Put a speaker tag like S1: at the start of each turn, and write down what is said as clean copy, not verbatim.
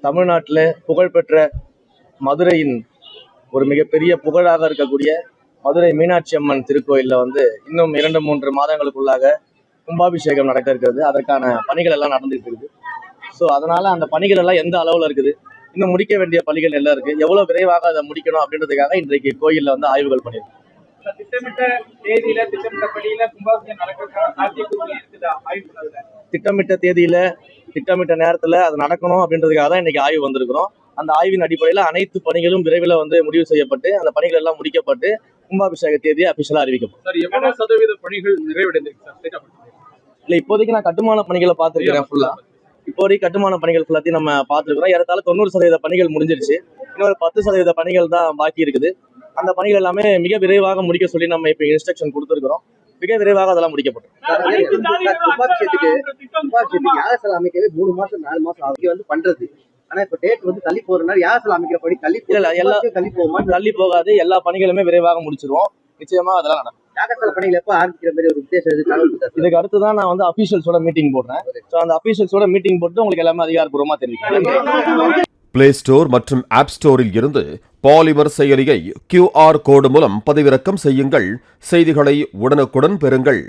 S1: தமிழ்நாட்டில் புகழ்பெற்ற மதுரையின் ஒரு மிகப்பெரிய புகழாக இருக்கக்கூடிய மதுரை மீனாட்சி அம்மன் திருக்கோயிலில் இன்னும் 2-3 மாதங்களுக்குள்ளாக கும்பாபிஷேகம் நடக்க இருக்கிறது. அதற்கான பணிகள் எல்லாம் நடந்துட்டு இருக்குது. ஸோ அதனால அந்த பணிகள் எல்லாம் எந்த அளவில் இருக்குது, இன்னும் முடிக்க வேண்டிய பணிகள் எல்லாம் இருக்கு, எவ்வளோ விரைவாக அதை முடிக்கணும் அப்படின்றதுக்காக இன்றைக்கு கோயிலில் ஆய்வுகள் பண்ணியிருக்கோம். திட்டமிட்ட தேதியில திட்டமிட்ட நேரத்துல அது நடக்கணும் அப்படின்றதுக்காக தான் இன்னைக்கு ஆய்வு வந்திருக்கிறோம். அந்த ஆய்வின் அடிப்படையில் அனைத்து பணிகளும் விரைவில் முடிவு செய்யப்பட்டு அந்த பணிகள் எல்லாம் முடிக்கப்பட்டு கும்பாபிஷேக தேதியை அபிஷியலா அறிவிக்கப்படும்.
S2: எவ்வளவு சதவீத பணிகள் நிறைவடைந்திருக்கு?
S1: இல்ல, இப்போதைக்கு நான் கட்டுமான பணிகளை பார்த்துருக்கிறேன். ஃபுல்லா இப்போதைக்கு கட்டுமான பணிகள் ஃபுல்லாத்தையும் நம்ம பார்த்துருக்கிறோம். ஏறத்தாழ 90% பணிகள் முடிஞ்சிருச்சு. இன்னொரு 10% பணிகள் தான் பாக்கி இருக்குது. அந்த பணிகள் எல்லாமே மிக விரைவாக முடிக்க சொல்லி நம்ம இப்போ இன்ஸ்ட்ரக்ஷன் கொடுத்துருக்கிறோம். மிக விரைவாக அதெல்லாம் முடிக்கப்படும்.
S3: அமைக்கவே 3 மாசம் 4 மாசம் பண்றது. ஆனா இப்ப டேட் தள்ளி போறதுனால யாசல் அமைக்கிற படி
S1: தள்ளி போகாது. எல்லா பணிகளுமே விரைவாக முடிச்சிருவோம். நிச்சயமா அதெல்லாம் நடக்கும்.
S3: யாகசால பணிகள் எப்ப ஆரம்பிக்கிற மாதிரி ஒரு உத்தேசம்
S1: இதுக்கு அடுத்துதான் நான் அபிஷியல்ஸோட மீட்டிங் போடுறேன். ஸோ அந்த அபிஷியல்ஸோட மீட்டிங் போட்டு உங்களுக்கு எல்லாமே அதிகாரப்பூர்வமா தெரிவிக்கிறேன்.
S4: பிளே ஸ்டோர் மற்றும் ஆப் ஸ்டோரில் இருந்து பாலிமர் செயலியை QR கோடு மூலம் பதிவிறக்கம் செய்யுங்கள். செய்திகளை உடனுக்குடன் பெறுங்கள்.